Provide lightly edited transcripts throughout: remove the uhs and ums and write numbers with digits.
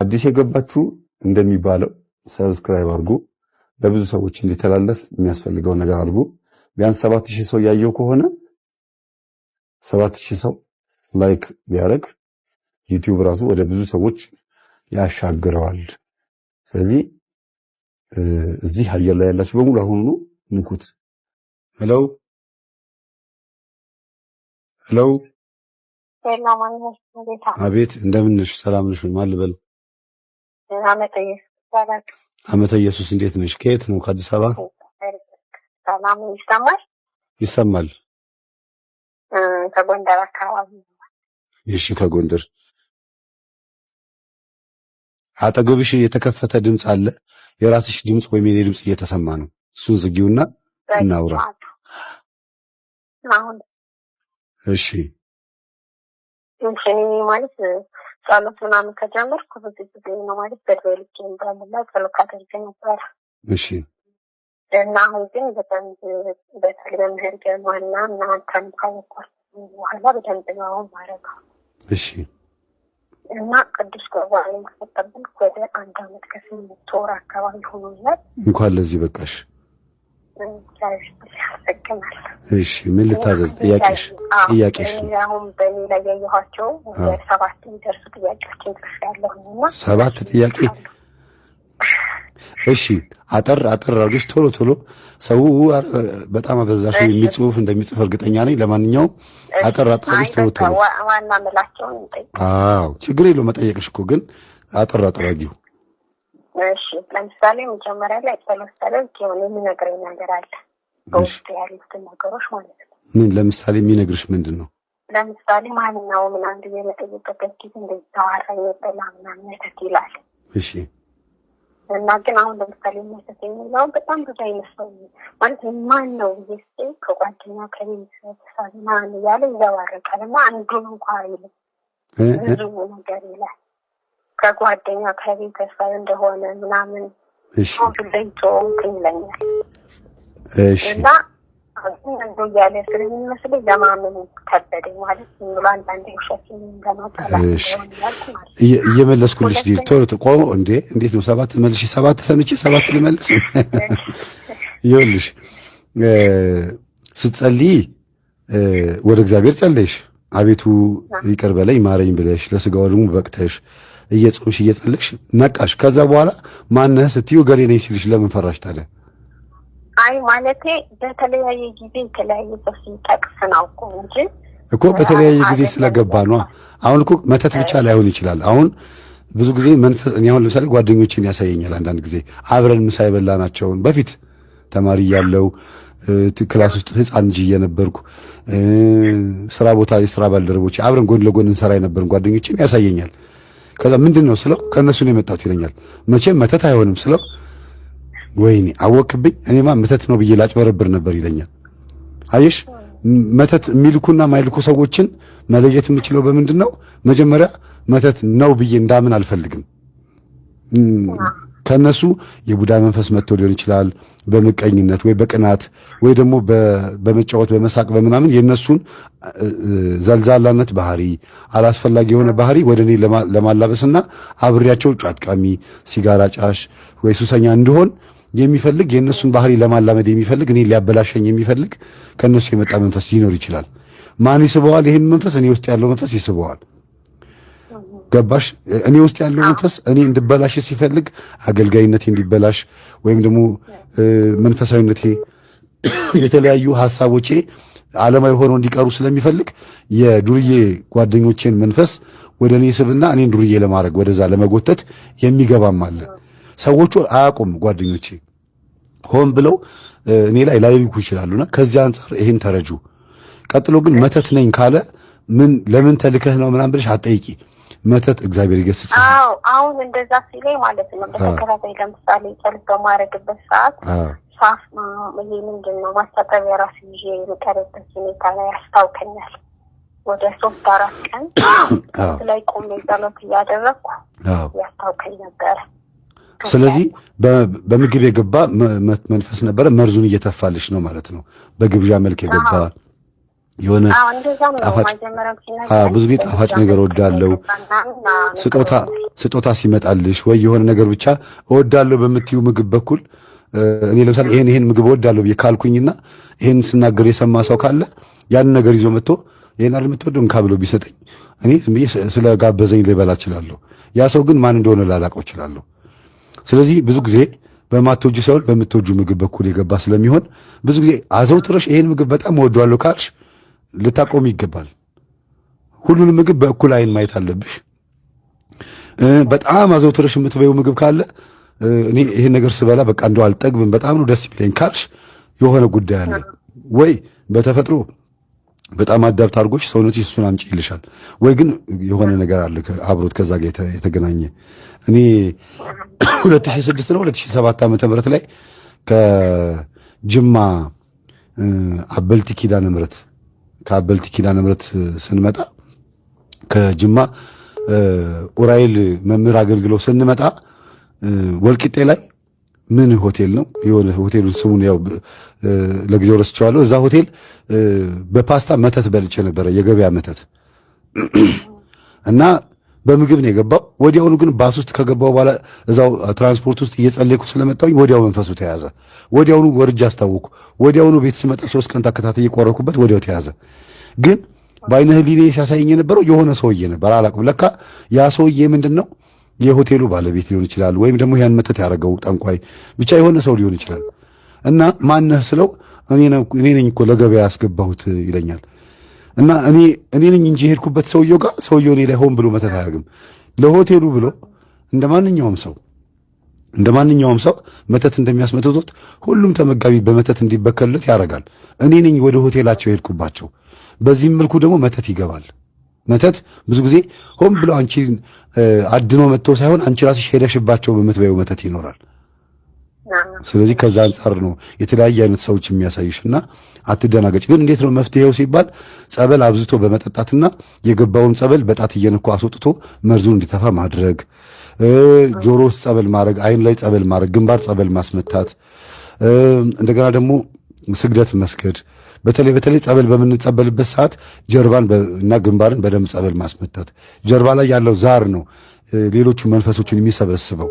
አዲስ የገባችሁ እንደሚባለው ሰብስክራይብ አድርጉ። ለብዙ ሰዎች እንዲተላለፍ የሚያስፈልገው ነገር አድርጉ። ቢያንስ 7000 ሰው ያየው ከሆነ 7000 ሰው ላይክ ቢያደርግ ዩቲዩብ ራሱ ወደ ብዙ ሰዎች ያሻግረዋል። ስለዚህ እዚህ አየር ላይ ያላችሁ በሙሉ አሁኑ ንኩት። ሄሎ ሄሎ። አቤት እንደምን ነሽ? ሰላም ነሽ? ማን ልበል? አመተ ኢየሱስ እንዴት ነሽ? ከየት ነው? ከአዲስ አበባ? ሰላም ይሰማል? ይሰማል። ከጎንደር አካባቢ። እሺ ከጎንደር። አጠገብሽ የተከፈተ ድምፅ አለ። የራስሽ ድምፅ ወይም የኔ ድምፅ እየተሰማ ነው። እሱን ዝጊውና እናውራ። እሺ ማለት ጸሎት ምናምን ከጀመርኩ ብዙ ጊዜ ነው ማለት በደልክ እንደምላ ጸሎት አድርጌ ነበር። እሺ እና አሁን ግን በተለይ በምህር ገማና እናንተን ካወቅኩት በኋላ በደንብ ነው አሁን ማረጋ። እሺ እና ቅዱስ ቁርባን ከተቀበልኩ ወደ 1 ዓመት ከ8 ወር አካባቢ ሆኖኛል። እንኳን ለዚህ በቃሽ። እሺ ምን ልታዘዝ? ጥያቄሽ አሁን በእኔ ላይ ያየኋቸው 7 የሚደርሱ ጥያቄዎችን ጽፌያለሁና 7 ጥያቄ። እሺ አጠር አድርገሽ ቶሎ ሰው በጣም አበዛሽ የሚል ጽሁፍ እንደሚጽፍ እርግጠኛ ነኝ። ለማንኛውም አጠር አድርገሽ ቶሎ ዋና ምላቸውን እንጠይቅ። አዎ ችግር የለውም መጠየቅሽ እኮ ግን አጠር አድርጊው። እሺ ለምሳሌ መጀመሪያ ላይ ጸሎት የሆነ የሚነግረኝ ነገር አለ። በውስጥ ያሉትን ነገሮች ማለት ነው። ምን ለምሳሌ የሚነግርሽ ምንድን ነው? ለምሳሌ ማንኛውም አንድ የመጠየቅበት ጊዜ እንደዚህ ተዋራ የጠላ ምናምን ነገር ይላል። እሺ እና ግን አሁን ለምሳሌ ማለት ነው በጣም ብዙ አይመስለው ማለት ማን ነው ይስጤ ከጓደኛ ከቤተሰብ ማን ያለ ይዘዋረቃል እና አንዱን እንኳን አይልም። ብዙ ነገር ይላል ከጓደኛ ከቤተሰብ እንደሆነ ምናምን። እሺ ሁሉንቶ ይለኛል። እሺ እና እንደው ያለ ስለሚመስል ለማመን ከበደኝ ማለት ነው። አንዳንዴ ውሸትን እንደማጣላት ነው እየመለስኩልሽ ዲክቶር ተቆ እንዴት ነው 7 መልሽ 7 ሰምቼ 7 ልመልስ። ይኸውልሽ ስትጸልይ ወደ እግዚአብሔር ጸለይሽ፣ አቤቱ ይቅር በለኝ ማረኝ ብለሽ ለስጋው ደግሞ በቅተሽ እየጾምሽ እየጸለይሽ ነቃሽ። ከዛ በኋላ ማነህ ስትዩ ገሌ ነኝ ሲልሽ ለምን ፈራሽ ታዲያ? አይ ማለቴ በተለያየ ጊዜ የተለያየ ሰው ሲጠቅስ ነው እኮ በተለያየ ጊዜ ስለገባ ነው። አሁን እኮ መተት ብቻ ላይሆን ይችላል። አሁን ብዙ ጊዜ መንፈስ እኔ አሁን ለምሳሌ ጓደኞቼን ያሳየኛል። አንዳንድ ጊዜ አብረን ምሳ የበላናቸውን በፊት ተማሪ ያለው ክላስ ውስጥ ህፃን ልጅ እየነበርኩ ስራ ቦታ የስራ ባልደረቦቼ አብረን ጎን ለጎን እንሰራ የነበርን ጓደኞቼን ያሳየኛል። ከዛ ምንድነው ስለው ከነሱ ነው የመጣሁት ይለኛል። መቼም መተት አይሆንም ስለው ወይኔ አወቅብኝ እኔማ መተት ነው ብዬ ላጭበረብር ነበር ይለኛል። አየሽ መተት የሚልኩና ማይልኩ ሰዎችን መለየት የምችለው በምንድነው? መጀመሪያ መተት ነው ብዬ እንዳምን አልፈልግም። ከነሱ የቡዳ መንፈስ መጥቶ ሊሆን ይችላል፣ በምቀኝነት ወይ በቅናት ወይ ደግሞ በመጫወት በመሳቅ በምናምን የነሱን ዘልዛላነት ባህሪ አላስፈላጊ የሆነ ባህሪ ወደኔ ለማላበስና አብሬያቸው ጫትቃሚ ሲጋራ ጫሽ ወይ ሱሰኛ እንደሆን የሚፈልግ የነሱን ባህሪ ለማላመድ የሚፈልግ እኔ ሊያበላሸኝ የሚፈልግ ከነሱ የመጣ መንፈስ ሊኖር ይችላል። ማን ይስበዋል? ይሄን መንፈስ እኔ ውስጥ ያለው መንፈስ ይስበዋል። ገባሽ? እኔ ውስጥ ያለው መንፈስ እኔ እንድበላሽ ሲፈልግ አገልጋይነቴ እንዲበላሽ ወይም ደግሞ መንፈሳዊነቴ የተለያዩ ሐሳቦቼ ዓለማዊ ሆነው እንዲቀሩ ስለሚፈልግ የዱርዬ ጓደኞቼን መንፈስ ወደ እኔ ስብና እኔን ዱርዬ ለማድረግ ወደዛ ለመጎተት የሚገባም አለ። ሰዎቹ አያውቁም። ጓደኞቼ ሆን ብለው እኔ ላይ ላይልኩ ይችላሉና ከዚህ አንፃር ይሄን ተረጁ። ቀጥሎ ግን መተት ነኝ ካለ ለምን ተልከህ ነው ምናምን ብለሽ አትጠይቂ። መተት እግዚአብሔር ይገስጽ። አሁን እንደዛ ሲለኝ ማለት ነው በተከታታይ ለምሳሌ ጸሎት በማድረግበት ሰዓት ሳፍ ይሄ ምንድነው ማስተጣበያ ራስ ይዤ የቀረበት ሁኔታ ላይ ያስታውከኛል። ወደ 3-4 ቀን ላይ ቆሜ ጸሎት እያደረኩ ያስታውከኝ ነበር። ስለዚህ በምግብ የገባ መንፈስ ነበረ፣ መርዙን እየተፋልሽ ነው ማለት ነው። በግብዣ መልክ የገባ የሆነ ብዙ ጊዜ ጣፋጭ ነገር እወዳለሁ፣ ስጦታ ሲመጣልሽ ወይ የሆነ ነገር ብቻ እወዳለሁ በምትዩ ምግብ በኩል እኔ ለምሳሌ ይሄን ምግብ እወዳለሁ ብዬ ካልኩኝና ይሄን ስናገር የሰማ ሰው ካለ ያን ነገር ይዞ መጥቶ ይሄን አይደል የምትወደው እንካ ብሎ ቢሰጠኝ እኔ ዝም ብዬ ስለጋበዘኝ ልበላ እችላለሁ። ያ ሰው ግን ማን እንደሆነ ላላቀው እችላለሁ። ስለዚህ ብዙ ጊዜ በማትወጁ ሳይሆን በምትወጁ ምግብ በኩል የገባ ስለሚሆን ብዙ ጊዜ አዘውትረሽ ይሄን ምግብ በጣም እወደዋለሁ ካልሽ ልታቆም ይገባል። ሁሉንም ምግብ በእኩል አይን ማየት አለብሽ። በጣም አዘውትረሽ የምትበይው ምግብ ካለ እኔ ይሄን ነገር ስበላ በቃ እንደው አልጠግብም በጣም ነው ደስ የሚለኝ ካልሽ የሆነ ጉዳይ አለ ወይ በተፈጥሮ በጣም አዳብት አድርጎሽ ሰውነትሽ እሱን አምጪ ይልሻል፣ ወይ ግን የሆነ ነገር አለ አብሮት ከዛ ጋር የተገናኘ። እኔ 2006 ነው 2007 ዓመተ ምህረት ላይ ከጅማ አበልቲ ኪዳነ ምህረት ከአበልቲ ኪዳነ ምህረት ስንመጣ ከጅማ ኡራኤል መምህር አገልግለው ስንመጣ ወልቂጤ ላይ ምን ሆቴል ነው የሆነ ሆቴሉን ስሙን ያው ለጊዜው ረስቼዋለሁ። እዛ ሆቴል በፓስታ መተት በልቼ ነበረ፣ የገበያ መተት እና በምግብ ነው የገባው። ወዲያውኑ ግን ባስ ውስጥ ከገባው በኋላ እዛው ትራንስፖርት ውስጥ እየጸለይኩ ስለመጣሁኝ ወዲያው መንፈሱ ተያዘ። ወዲያውኑ ወርጃ አስታወኩ። ወዲያውኑ ቤት ስመጣ 3 ቀን ተከታታይ እየቆረኩበት ወዲያው ተያዘ። ግን በአይነ ህሊኔ ሲያሳየኝ የነበረው የሆነ ሰውዬ ነበር፣ አላውቅም። ለካ ያ ሰውዬ ምንድን ነው የሆቴሉ ባለቤት ሊሆን ይችላል፣ ወይም ደግሞ ያን መተት ያደረገው ጠንቋይ፣ ብቻ የሆነ ሰው ሊሆን ይችላል። እና ማነህ ስለው እኔ ነኝ እኮ ለገበያ ያስገባሁት ይለኛል። እና እኔ ነኝ እንጂ የሄድኩበት ሰውየው ጋር ሰውየው እኔ ላይ ሆን ብሎ መተት አያደርግም። ለሆቴሉ ብሎ እንደ ማንኛውም ሰው መተት እንደሚያስመትቱት ሁሉም ተመጋቢ በመተት እንዲበከልለት ያደርጋል። እኔ ነኝ ወደ ሆቴላቸው የሄድኩባቸው። በዚህም መልኩ ደግሞ መተት ይገባል። መተት ብዙ ጊዜ ሆን ብሎ አንቺን አድኖ መጥቶ ሳይሆን አንቺ ራስሽ ሄደሽባቸው በምትበይው መተት ይኖራል። ስለዚህ ከዛ አንጻር ነው የተለያየ አይነት ሰዎች የሚያሳይሽና አትደናገጭ። ግን እንዴት ነው መፍትሄው ሲባል ጸበል አብዝቶ በመጠጣትና የገባውን ጸበል በጣት እየነኩ አስወጥቶ መርዙን እንዲተፋ ማድረግ፣ ጆሮ ውስጥ ጸበል ማድረግ፣ አይን ላይ ጸበል ማድረግ፣ ግንባር ጸበል ማስመታት፣ እንደገና ደግሞ ስግደት መስገድ። በተለይ ጸበል በምንጸበልበት ሰዓት ጀርባን እና ግንባርን በደንብ ጸበል ማስመታት። ጀርባ ላይ ያለው ዛር ነው ሌሎቹ መንፈሶችን የሚሰበስበው።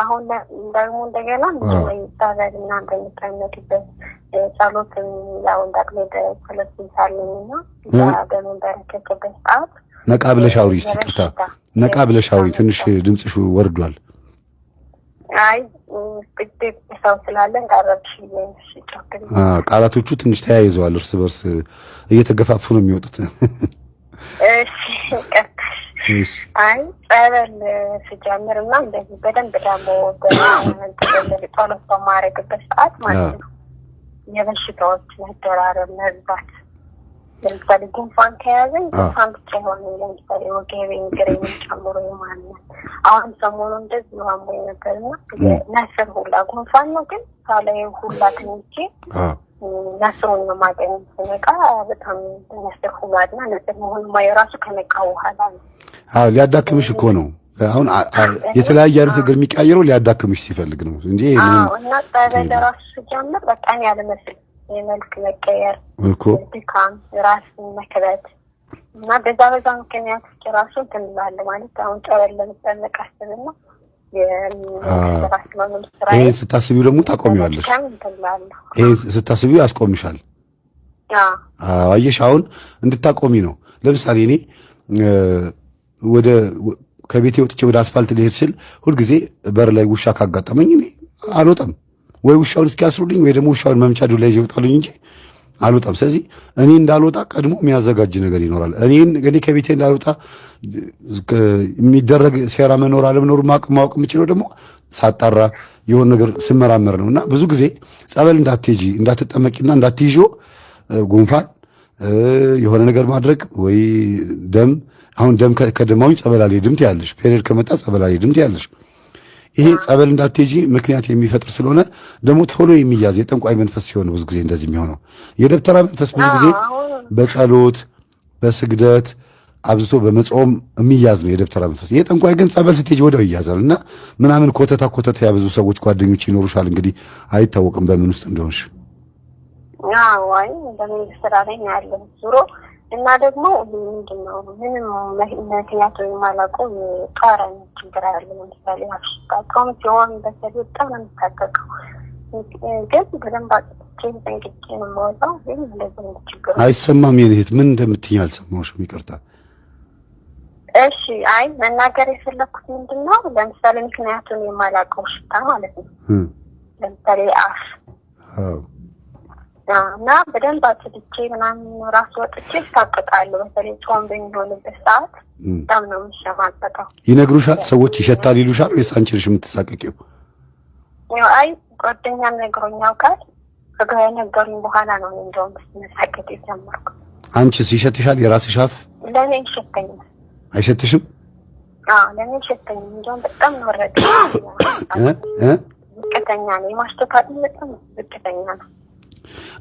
አሁን ደግሞ እንደገና ጸበል እና በምታመጡበት ጸሎት ያው እንዳቅሜ ጸሎት ይሳለኝና በምንበረከክበት ሰዓት ነቃ ብለሽ አውሪ። ይቅርታ ነቃ ብለሽ አውሪ። ትንሽ ድምፅሽ ወርዷል። አይ ጥቂት ሰው ስላለ እንዳረብሽ ቃላቶቹ ትንሽ ተያይዘዋል፣ እርስ በርስ እየተገፋፉ ነው የሚወጡት። እሺ አይ ጸበል ስጀምርና እንደዚህ በደንብ ደግሞ ጸሎት በማድረግበት ሰዓት ማለት ነው የበሽታዎች መደራረብ መብዛት። ለምሳሌ ጉንፋን ከያዘኝ ጉንፋን ብቻ ሆነ፣ ለምሳሌ ወገቤን ግሬን ጨምሮ ማለት አሁን ሰሞኑን እንደዚህ ነው አሞኝ ነበርና ነስር ሁላ ጉንፋን ነው ግን ሳላይ ሁላ ትንሽ ነስሩን ነው ማገኝ ስነቃ በጣም ነስር ሁላና ነስር መሆን ማየራሱ ከነቃ በኋላ ነው። ሊያዳክምሽ እኮ ነው። አሁን የተለያየ አይነት ነገር የሚቀያየረው ሊያዳክምሽ ሲፈልግ ነው እንጂ እና ጸበል ራሱ ጀምር በጣም ያለ መስል የመልክ መቀየር እኮ ድካም፣ ራስ መከበት እና በዛ ምክንያት ራሱ ትንላለ ማለት አሁን ጸበል ለመጠመቅ አስብና ይሄን ስታስቢው ደግሞ ታቆሚዋለሽ። ይሄን ስታስቢው ያስቆምሻል። አየሽ አሁን እንድታቆሚ ነው። ለምሳሌ እኔ ከቤቴ ወጥቼ ወደ አስፋልት ልሄድ ስል ሁልጊዜ በር ላይ ውሻ ካጋጠመኝ እኔ አልወጣም። ወይ ውሻውን እስኪያስሩልኝ ወይ ደግሞ ውሻውን መምቻ ዱላ ይዤ እወጣለሁ እንጂ አልወጣም። ስለዚህ እኔ እንዳልወጣ ቀድሞ የሚያዘጋጅ ነገር ይኖራል። እኔ ከቤቴ እንዳልወጣ የሚደረግ ሴራ መኖር አለመኖር ማወቅ የምችለው ደግሞ ሳጣራ የሆነ ነገር ስመራመር ነው። እና ብዙ ጊዜ ጸበል እንዳትሄጂ እንዳትጠመቂና እንዳትይዦ ጉንፋን የሆነ ነገር ማድረግ ወይ ደም አሁን ደም ከደማውኝ ጸበል አልሄድም ትያለሽ። ፔሪየድ ከመጣ ጸበል አልሄድም ትያለሽ። ይሄ ጸበል እንዳትሄጂ ምክንያት የሚፈጥር ስለሆነ ደግሞ ቶሎ የሚያዝ የጠንቋይ መንፈስ ሲሆን ብዙ ጊዜ እንደዚህ የሚሆነው። የደብተራ መንፈስ ብዙ ጊዜ በጸሎት በስግደት አብዝቶ በመጾም የሚያዝ ነው የደብተራ መንፈስ። ይሄ ጠንቋይ ግን ጸበል ስትሄጂ ወዲያው ይያዛል። እና ምናምን ኮተታ ያበዙ ሰዎች ጓደኞች ይኖሩሻል። እንግዲህ አይታወቅም በምን ውስጥ እንደሆንሽ። አይ እንደምን ስራ ላይ ያለው ዙሮ እና ደግሞ ምንድነው ምንም ምክንያት የማላውቀው የቃረን ችግር አለ። ለምሳሌ አሽቃቃም ሲሆን በሰለጠነ ነው የምታቀቀው ግን በደንብ አጥቼን ጠንቅቄ ነው የማወጣው። ግን እንደዚህ ነው ችግር አይሰማም። የኔት ምን እንደምትይኝ አልሰማሁሽም፣ ይቅርታ። እሺ አይ መናገር የፈለኩት ምንድነው ለምሳሌ ምክንያቱን የማላውቀው ሽታ ማለት ነው። ለምሳሌ አፍ እና በደንብ አጥቼ ምናምን ራስ ወጥቼ ታቀቃለሁ። በተለይ ጾም በሚሆንበት ሰዓት በጣም ነው የምሸማቀቀው። ይነግሩሻል? ሰዎች ይሸታል ይሉሻል ወይስ አንቺ ነሽ የምትሳቀቂው? አይ ጓደኛ ነግሮኛው ካል ከጋር ነገሩኝ በኋላ ነው እንደውም መሳቀቅ የጀመርኩት። አንቺስ ይሸትሻል? የራስሽ አፍ ለኔ ይሸተኛል። አይሸትሽም? ለኔ ይሸተኛል። እንደውም በጣም ነው ወረደ ዝቅተኛ ነው የማስተካከል በጣም ዝቅተኛ ነው።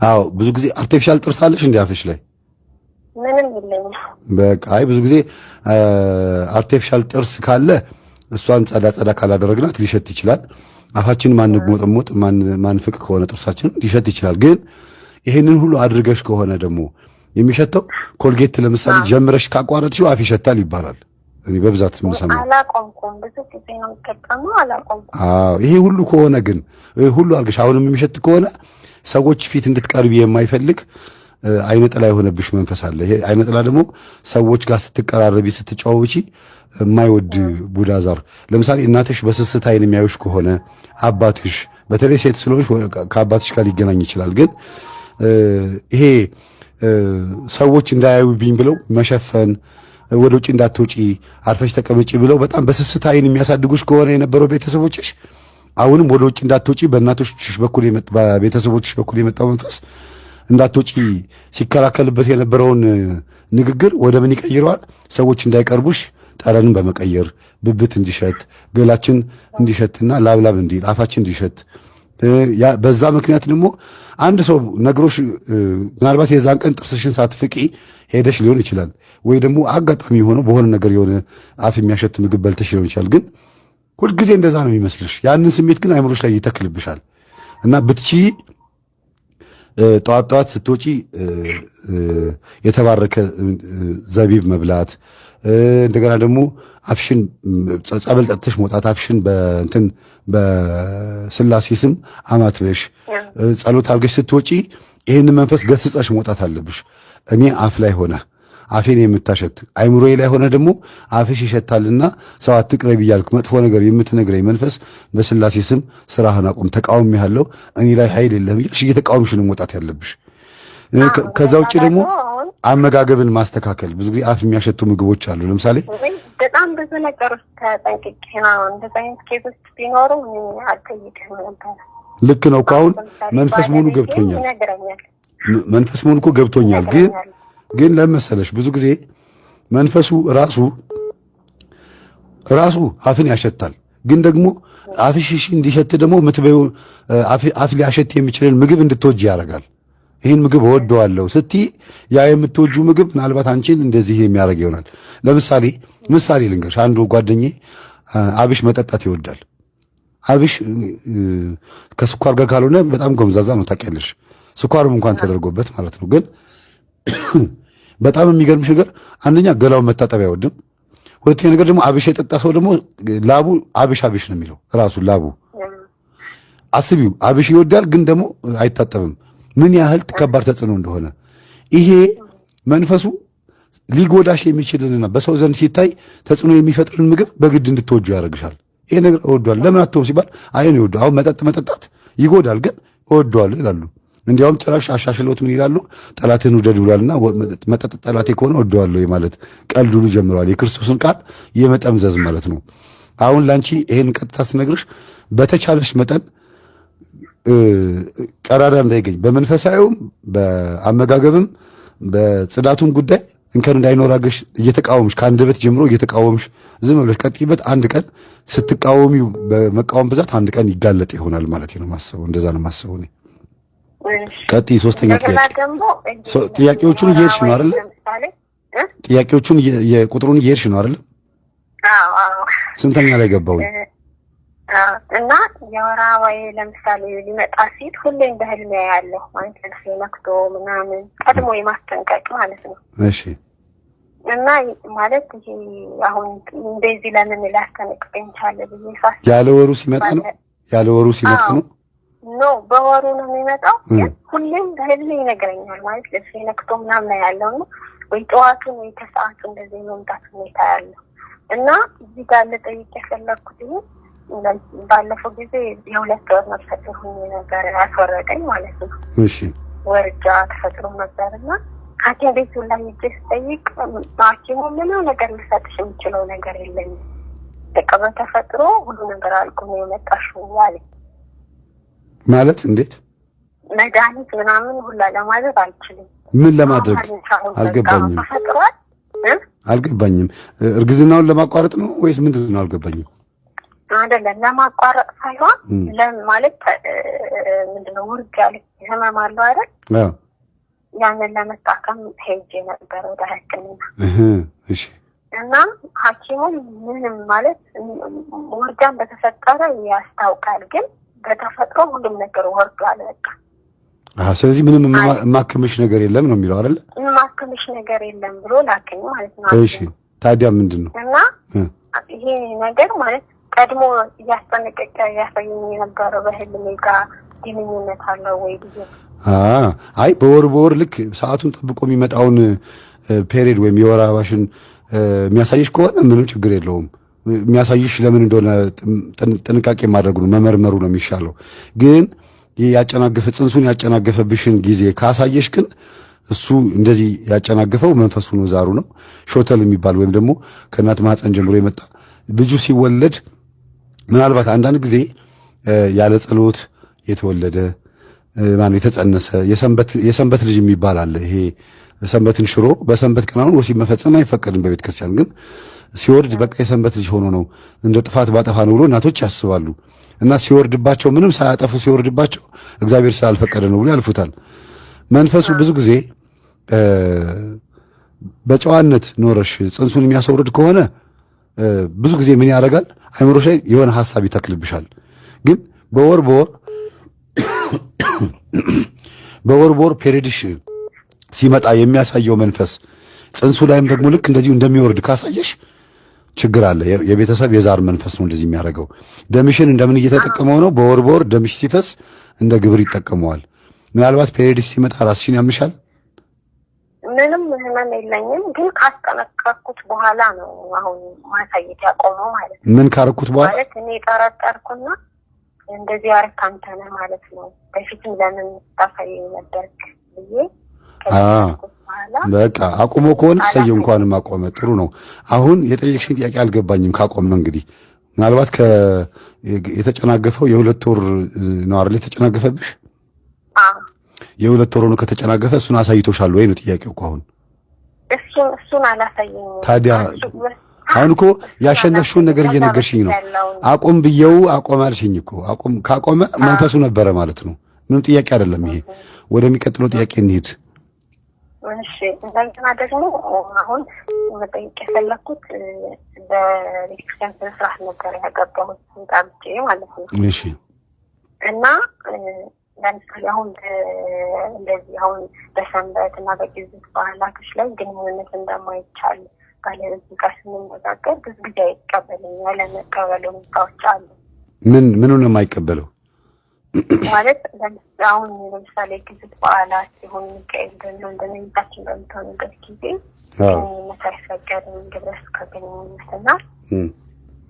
አዎ ብዙ ጊዜ አርቲፊሻል ጥርስ አለሽ እንደ አፍሽ ላይ? ምንም የለኝም። በቃ አይ ብዙ ጊዜ አርቲፊሻል ጥርስ ካለ እሷን ጸዳ ካላደረግናት ሊሸት ይችላል። አፋችን ማንግሞጥሞጥ ማንፍቅ ከሆነ ጥርሳችን ሊሸት ይችላል። ግን ይሄንን ሁሉ አድርገሽ ከሆነ ደግሞ የሚሸተው ኮልጌት ለምሳሌ ጀምረሽ ካቋረጥሽው አፍ ይሸታል ይባላል። እኔ በብዛት የምሰማው አላቆምኩም። ብዙ ጊዜ ነው የምጠቀመው አላቆምኩም። ይሄ ሁሉ ከሆነ ግን ሁሉ አልገሽ አሁንም የሚሸት ከሆነ ሰዎች ፊት እንድትቀርቢ የማይፈልግ አይነጥላ የሆነብሽ መንፈስ አለ። ይሄ አይነጥላ ደግሞ ሰዎች ጋር ስትቀራረቢ ስትጫወቺ የማይወድ ቡዳ ዛር። ለምሳሌ እናትሽ በስስት አይን የሚያዩሽ ከሆነ አባትሽ፣ በተለይ ሴት ስለሆንሽ ከአባትሽ ጋር ሊገናኝ ይችላል። ግን ይሄ ሰዎች እንዳያዩብኝ ብለው መሸፈን፣ ወደ ውጭ እንዳትወጪ አርፈሽ ተቀመጪ ብለው በጣም በስስት አይን የሚያሳድጉሽ ከሆነ የነበረው ቤተሰቦችሽ አሁንም ወደ ውጭ እንዳትወጪ በእናቶችሽ በኩል በቤተሰቦችሽ በኩል የመጣው መንፈስ እንዳትወጪ ሲከላከልበት የነበረውን ንግግር ወደ ምን ይቀይረዋል? ሰዎች እንዳይቀርቡሽ ጠረንን በመቀየር ብብት እንዲሸት፣ ገላችን እንዲሸትና ላብላብ እንዲል አፋችን እንዲሸት። በዛ ምክንያት ደግሞ አንድ ሰው ነግሮሽ ምናልባት የዛን ቀን ጥርስሽን ሳትፍቂ ሄደሽ ሊሆን ይችላል። ወይ ደግሞ አጋጣሚ ሆኖ በሆነ ነገር የሆነ አፍ የሚያሸት ምግብ በልተሽ ሊሆን ይችላል። ግን ሁልጊዜ እንደዛ ነው የሚመስልሽ። ያንን ስሜት ግን አይምሮሽ ላይ ይተክልብሻል። እና ብትቺ ጠዋት ስትወጪ የተባረከ ዘቢብ መብላት፣ እንደገና ደግሞ አፍሽን ጸበል ጠጥተሽ መውጣት፣ አፍሽን በስላሴ ስም አማትበሽ ጸሎት አድርገሽ ስትወጪ ይህንን መንፈስ ገስጸሽ መውጣት አለብሽ። እኔ አፍ ላይ ሆነ አፌን የምታሸት አይምሮዬ ላይ ሆነ ደግሞ አፍሽ ይሸታልና ሰው አትቅረብ እያልክ መጥፎ ነገር የምትነግረኝ መንፈስ በስላሴ ስም ስራህን አቁም፣ ተቃውሜሃለሁ፣ እኔ ላይ ኃይል የለህም እያልሽ እየተቃወምሽ ነው መውጣት ያለብሽ። ከዛ ውጭ ደግሞ አመጋገብን ማስተካከል። ብዙ ጊዜ አፍ የሚያሸቱ ምግቦች አሉ። ለምሳሌ በጣም ብዙ ነገሮች ተጠንቅቄ ነው እንደዛ አይነት ኬዞች ቢኖሩ አልጠይቅም ነበር። ልክ ነው እኮ አሁን መንፈስ መሆኑ ገብቶኛል። መንፈስ መሆኑ እኮ ገብቶኛል። ግን ለመሰለሽ ብዙ ጊዜ መንፈሱ ራሱ አፍን ያሸታል። ግን ደግሞ አፍሽ እንዲሸት ደግሞ ምትበይው አፍ ሊያሸት የሚችልን ምግብ እንድትወጂ ያደርጋል። ይህን ምግብ እወደዋለሁ ስትይ ያ የምትወጂው ምግብ ምናልባት አንቺን እንደዚህ የሚያደርግ ይሆናል። ምሳሌ ልንገርሽ። አንዱ ጓደኛዬ አብሽ መጠጣት ይወዳል። አብሽ ከስኳር ጋር ካልሆነ በጣም ጎምዛዛ ነው ታውቂያለሽ። ስኳርም እንኳን ተደርጎበት ማለት ነው። ግን በጣም የሚገርምሽ ነገር አንደኛ ገላውን መታጠብ አይወድም። ሁለተኛ ነገር ደግሞ አብሽ የጠጣ ሰው ደግሞ ላቡ አብሽ ነው የሚለው ራሱ ላቡ። አስቢው፣ አብሽ ይወዳል ግን ደግሞ አይታጠብም። ምን ያህል ከባድ ተጽዕኖ እንደሆነ ይሄ መንፈሱ ሊጎዳሽ የሚችልና በሰው ዘንድ ሲታይ ተጽዕኖ የሚፈጥርን ምግብ በግድ እንድትወጁ ያደርግሻል። ይሄ ነገር እወደዋለሁ ለምን አትተውም ሲባል አይኔ ይወደው። አሁን መጠጣት ይጎዳል ግን እወደዋለሁ ይላሉ። እንዲያውም ጭራሽ አሻሽለውት ምን ይላሉ? ጠላትን ውደድ ብሏልና መጠጥ ጠላቴ ከሆነ እወደዋለሁ ማለት ቀልድ ሁሉ ጀምረዋል። የክርስቶስን ቃል የመጠምዘዝ ማለት ነው። አሁን ላንቺ ይሄን ቀጥታ ስነግርሽ በተቻለሽ መጠን ቀራዳ እንዳይገኝ በመንፈሳዊውም በአመጋገብም በጽዳቱም ጉዳይ እንከን እንዳይኖራገሽ እየተቃወምሽ ከአንደበት ጀምሮ እየተቃወምሽ ዝም ብለሽ ቀጥይበት። አንድ ቀን ስትቃወሚው በመቃወም ብዛት አንድ ቀን ይጋለጥ ይሆናል ማለት ነው ማሰቡ። እንደዛ ነው ማሰቡ። እኔ ቀጥይ። ሶስተኛ ጥያቄዎቹን እየሄድሽ ነው አይደል? ጥያቄዎቹን የቁጥሩን እየሄድሽ ነው አይደል? አዎ። ስንተኛ ላይ ገባው? እና የወር አበባዬ ለምሳሌ ሊመጣ ሲል ሁሌም በህልሜ ያያለሁ ማለት ልብሴ ነክቶ ምናምን ቀድሞ የማስጠንቀቅ ማለት ነው። እሺ። እና ማለት ይሄ አሁን እንደዚህ ለምን ሊያስጠነቅቀኝ ቻለ ብዬ ሳስብ ያለ ወሩ ሲመጣ ነው? ያለ ወሩ ሲመጣ ነው? ኖ በወሩ ነው የሚመጣው። ግን ሁሌም በህልሜ ይነግረኛል ማለት ልብሴ ነክቶ ምናምን ያለው ነው ወይ ጠዋቱን ወይ ከሰዓቱ እንደዚህ መምጣት ሁኔታ ያለው እና እዚህ ጋር ልጠይቅ የፈለኩት ባለፈው ጊዜ የ2 ወር መፈጠር ሆኜ ነበር ያስወረደኝ ማለት ነው። እሺ። ወርጃ ተፈጥሮ ነበርና ሐኪም ቤቱ ላይ ስጠይቅ ሐኪሙ ምንም ነገር ሊሰጥሽ የሚችለው ነገር የለኝም በቃ በተፈጥሮ ሁሉ ነገር አልቆ ነው የመጣሽው አለኝ። ማለት እንዴት መድኃኒት ምናምን ሁላ ለማለት አልችልም። ምን ለማድረግ አልገባኝም። አልገባኝም። እርግዝናውን ለማቋረጥ ነው ወይስ ምንድን ነው? አልገባኝም። አይደለም ለማቋረጥ ሳይሆን ለማለት ምንድነው ውርጃ ላይ ህመም አለው አይደል? ያንን ለመታከም ሄጄ ነበር ወደ ሕክምና። እሺ። እና ሐኪሙ ምንም ማለት ውርጃን በተፈጠረ ያስታውቃል፣ ግን በተፈጥሮ ሁሉም ነገር ወርዷል በቃ። ስለዚህ ምንም ማከምሽ ነገር የለም ነው የሚለው አይደል? ማከምሽ ነገር የለም ብሎ ላከኝ ማለት ነው። እሺ። ታዲያ ምንድነው? እና ይሄ ነገር ማለት ቀድሞ እያስጠነቀቀ ያሳየኝ የነበረው በህልሜ ጋር ግንኙነት አለው ወይ ብዬ። አይ በወር ልክ ሰዓቱን ጠብቆ የሚመጣውን ፔሪድ ወይም የወር አበባሽን የሚያሳይሽ ከሆነ ምንም ችግር የለውም። የሚያሳይሽ ለምን እንደሆነ ጥንቃቄ ማድረጉ ነው፣ መመርመሩ ነው የሚሻለው። ግን ጽንሱን ያጨናገፈብሽን ጊዜ ካሳየሽ ግን እሱ እንደዚህ ያጨናገፈው መንፈሱ ነው፣ ዛሩ ነው። ሾተል የሚባል ወይም ደግሞ ከእናት ማህፀን ጀምሮ የመጣ ልጁ ሲወለድ ምናልባት አንዳንድ ጊዜ ያለ ጸሎት የተወለደ ማን የተጸነሰ የሰንበት ልጅ የሚባል አለ። ይሄ ሰንበትን ሽሮ በሰንበት ቀን አሁን ወሲብ መፈጸም አይፈቀድም በቤተ ክርስቲያን። ግን ሲወርድ በቃ የሰንበት ልጅ ሆኖ ነው እንደ ጥፋት ባጠፋ ነው ብሎ እናቶች ያስባሉ። እና ሲወርድባቸው ምንም ሳያጠፉ ሲወርድባቸው እግዚአብሔር ስላልፈቀደ ነው ብሎ ያልፉታል። መንፈሱ ብዙ ጊዜ በጨዋነት ኖረሽ ጽንሱን የሚያስወርድ ከሆነ ብዙ ጊዜ ምን ያደርጋል? አይምሮሽ ላይ የሆነ ሐሳብ ይተክልብሻል። ግን በወር ፔሪድሽ ሲመጣ የሚያሳየው መንፈስ ጽንሱ ላይም ደግሞ ልክ እንደዚሁ እንደሚወርድ ካሳየሽ ችግር አለ። የቤተሰብ የዛር መንፈስ ነው እንደዚህ የሚያደርገው። ደምሽን እንደምን እየተጠቀመው ነው? በወር ደምሽ ሲፈስ እንደ ግብር ይጠቀመዋል። ምናልባት ፔሪድሽ ሲመጣ ራስሽን ያምሻል? ምንም ህመም የለኝም፣ ግን ካስጠነቀቅኩት በኋላ ነው አሁን ማሳየት ያቆመው ማለት ነው። ምን ካረኩት በኋላ? ማለት እኔ ጠረጠርኩና እንደዚህ አረክ አንተ ነህ ማለት ነው። በፊትም ለምን ታሳየኝ ነበርክ ብዬ በቃ አቁሞ ከሆነ ሰየው እንኳንም አቆመ፣ ጥሩ ነው። አሁን የጠየቅሽኝ ጥያቄ አልገባኝም። ካቆም ነው እንግዲህ ምናልባት የተጨናገፈው የ2 ወር ነው አይደል? የተጨናገፈብሽ የ2 ወር ነው። ከተጨናገፈ እሱን አሳይቶሻል ወይ ነው ጥያቄው እኮ። አሁን እሱን አላሳየኝም። ታዲያ አሁን እኮ ያሸነፍሽውን ነገር እየነገርሽኝ ነው። አቁም ብየው አቆመ አልሽኝ እኮ። ካቆመ መንፈሱ ነበረ ማለት ነው። ምንም ጥያቄ አይደለም ይሄ። ወደሚቀጥለው ጥያቄ እንሂድ። እሺ። እንደገና ደግሞ አሁን መጠየቅ የፈለኩት በቤተክርስቲያን ስርዓት ነበር ያገባሁት ጋብቼ ማለት ነው። እሺ። እና ለምሳሌ አሁን እንደዚህ አሁን በሰንበት እና በጊዜት ባህላቶች ላይ ግንኙነት እንደማይቻል ባለቤት ጋር ስንነጋገር ብዙ ጊዜ አይቀበልም። ያለመቀበሉ ሁኔታዎች አሉ። ምኑን ነው የማይቀበለው? ማለት አሁን ለምሳሌ ጊዜት በዓላት ሲሆን ሚካኤል ደግሞ እንደነኝታችን በምትሆንበት ጊዜ ግንኙነት አይፈቀድም። ግብረ ስጋ ግንኙነትና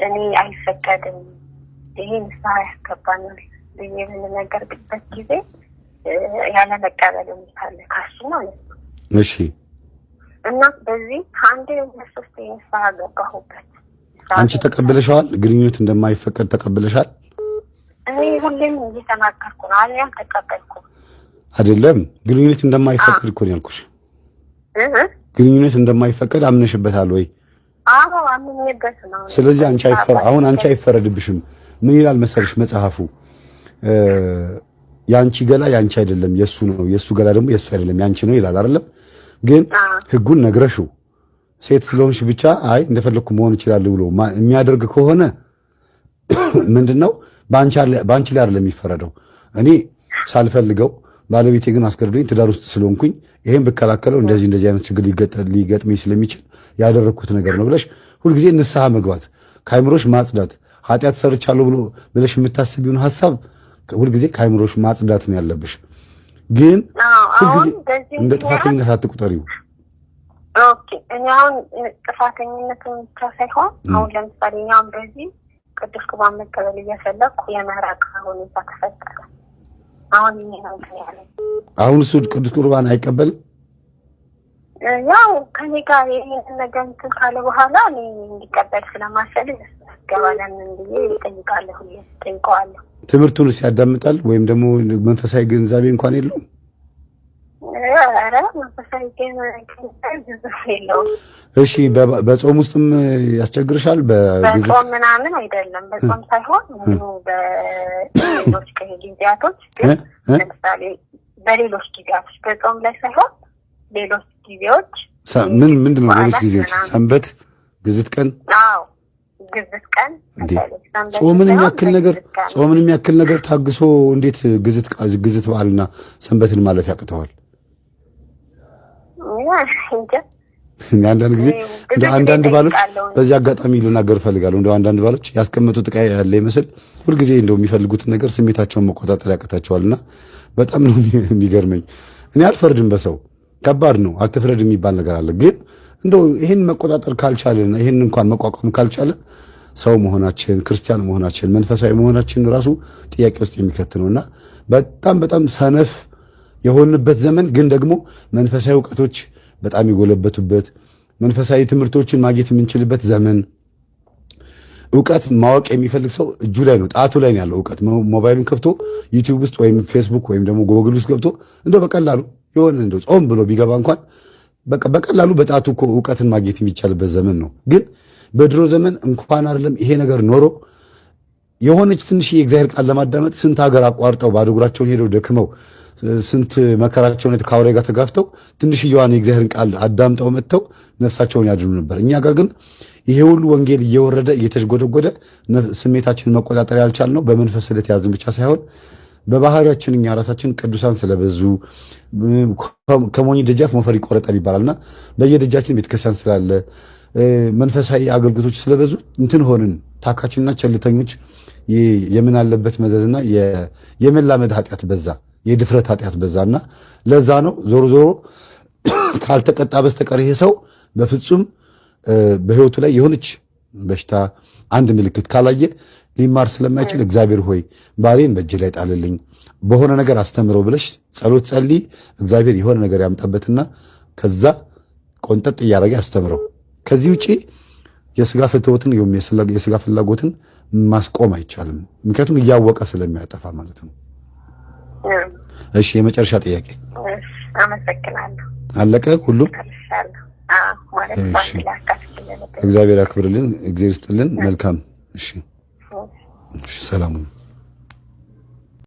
እኔ አይፈቀድም፣ ይሄ ንስሐ ያስገባናል ብዬ በምነገርበት ጊዜ ያለመቀበል ሁኔታ አለ ካሱ ማለት ነው። እሺ። እና በዚህ ከአንድ 2-3 ንስሐ ገባሁበት። አንቺ ተቀበለሻል? ግንኙነት እንደማይፈቀድ ተቀበለሻል? እኔ ሁሌም እየተናገርኩ ነው። አልያም ተቀበልኩ አይደለም። ግንኙነት እንደማይፈቀድ እኮ ነው ያልኩሽ። ግንኙነት እንደማይፈቀድ አምነሽበታል ወይ? አዎ አምኜበት ነው። ስለዚህ አሁን አንቺ አይፈረድብሽም። ምን ይላል መሰለሽ መጽሐፉ? ያንቺ ገላ ያንቺ አይደለም የሱ ነው፣ የሱ ገላ ደግሞ የሱ አይደለም ያንቺ ነው ይላል አይደለም? ግን ህጉን ነግረሽው ሴት ስለሆንሽ ብቻ አይ እንደፈለኩ መሆን ይችላል ብሎ የሚያደርግ ከሆነ ምንድነው በአንቺ ላይ አይደለም የሚፈረደው። እኔ ሳልፈልገው ባለቤቴ ግን አስገድዶኝ ትዳር ውስጥ ስለሆንኩኝ ይሄን ብከላከለው እንደዚህ አይነት ችግር ሊገጥመኝ ስለሚችል ያደረኩት ነገር ነው ብለሽ ሁልጊዜ ንስሐ መግባት፣ ከአይምሮሽ ማጽዳት፣ ኃጢአት ሰርቻለሁ ብለሽ የምታስቢውን ሐሳብ ሁልጊዜ ከአይምሮሽ ማጽዳት ነው ያለብሽ። ግን ሁልጊዜ እንደ ጥፋተኝነት አትቁጠሪው። ኦኬ እኔ አሁን ጥፋተኝነትን ብቻ ሳይሆን አሁን ለምሳሌ እኛም በዚህ ቅዱስ ቁርባን መቀበል እየፈለኩ የመራቅ ሁኔታ ተፈጠረ። አሁን እኔ ነው ያለ አሁን እሱ ቅዱስ ቁርባን አይቀበልም። ያው ከኔ ጋር ይሄን ነገር እንትን ካለ በኋላ እኔ እንዲቀበል ስለማሰልኝ ገባለን እንዴ ይጠይቃለሁ ይጠይቀዋለሁ። ትምህርቱንስ ያዳምጣል ወይም ደግሞ መንፈሳዊ ግንዛቤ እንኳን የለውም? ኧረ መንፈሳዊ ግንዛቤ የለውም። እሺ በጾም ውስጥም ያስቸግርሻል? በጾም ምናምን አይደለም፣ በጾም ሳይሆን በሌሎች ጊዜያቶች ለምሳሌ በሌሎች ጊዜያቶች በጾም ላይ ሳይሆን ሌሎች ጊዜዎች ምንድን ነው ሌሎች ጊዜዎች? ሰንበት፣ ግዝት ቀን? አዎ ግዝት ቀን። ጾምን የሚያክል ነገር ታግሶ እንዴት ግዝት በዓልና ሰንበትን ማለፍ ያቅተዋል? አንዳንድ ጊዜ እንደ አንዳንድ ባሎች በዚህ አጋጣሚ ልናገር እፈልጋለሁ። እንደ አንዳንድ ባሎች ያስቀመጡት ዕቃ ያለ ይመስል ሁልጊዜ እንደው የሚፈልጉትን ነገር ስሜታቸውን መቆጣጠር ያቅታቸዋልና በጣም ነው የሚገርመኝ። እኔ አልፈርድም በሰው ከባድ ነው፣ አትፍረድ የሚባል ነገር አለ። ግን እንደው ይሄን መቆጣጠር ካልቻለን፣ ይሄን እንኳን መቋቋም ካልቻለን ሰው መሆናችን፣ ክርስቲያን መሆናችን፣ መንፈሳዊ መሆናችን ራሱ ጥያቄ ውስጥ የሚከት ነውና በጣም ሰነፍ የሆንበት ዘመን፣ ግን ደግሞ መንፈሳዊ ዕውቀቶች በጣም የጎለበቱበት መንፈሳዊ ትምህርቶችን ማግኘት የምንችልበት ዘመን። ዕውቀት ማወቅ የሚፈልግ ሰው እጁ ላይ ነው፣ ጣቱ ላይ ነው ያለው ዕውቀት። ሞባይሉን ከፍቶ ዩቲዩብ ውስጥ ወይም ፌስቡክ ወይም ደግሞ ጎግል ውስጥ ገብቶ እንደው በቀላሉ የሆነ እንደው ጾም ብሎ ቢገባ እንኳን በቀላሉ በጣቱ እኮ ዕውቀትን ማግኘት የሚቻልበት ዘመን ነው። ግን በድሮ ዘመን እንኳን አይደለም ይሄ ነገር ኖሮ የሆነች ትንሽ የእግዚአብሔር ቃል ለማዳመጥ ስንት ሀገር አቋርጠው ባዶ እግራቸውን ሄደው ደክመው ስንት መከራቸውን ከአውሬ ጋር ተጋፍተው ትንሽዬዋን የእግዚአብሔርን ቃል አዳምጠው መጥተው ነፍሳቸውን ያድኑ ነበር። እኛ ጋር ግን ይሄ ሁሉ ወንጌል እየወረደ እየተሽጎደጎደ ስሜታችንን መቆጣጠር ያልቻልነው በመንፈስ ስለተያዝን ብቻ ሳይሆን በባህሪያችን እኛ ራሳችን ቅዱሳን ስለበዙ ከሞኝ ደጃፍ ሞፈር ይቆረጣል ይባላልና በየደጃችን ቤተክርስቲያን ስላለ መንፈሳዊ አገልግሎቶች ስለበዙ እንትን ሆንን፣ ታካችንና ቸልተኞች። የምን አለበት መዘዝና የመላመድ ኃጢአት በዛ፣ የድፍረት ኃጢአት በዛና ለዛ ነው ዞሮ ካልተቀጣ በስተቀር ይሄ ሰው በፍጹም በህይወቱ ላይ የሆነች በሽታ አንድ ምልክት ካላየ ሊማር ስለማይችል እግዚአብሔር ሆይ ባሌን በእጅ ላይ ጣልልኝ፣ በሆነ ነገር አስተምረው ብለሽ ጸሎት ጸልይ። እግዚአብሔር የሆነ ነገር ያምጣበትና ከዛ ቆንጠጥ እያደረገ ያስተምረው። ከዚህ ውጪ የስጋ ፍትወትን የስጋ ፍላጎትን ማስቆም አይቻልም። ምክንያቱም እያወቀ ስለሚያጠፋ ማለት ነው። እሺ የመጨረሻ ጥያቄ። አመሰግናለሁ። አለቀ ሁሉ? እግዚአብሔር ያክብርልን፣ እግዚአብሔር ይስጥልን። መልካም። እሺ ሰላም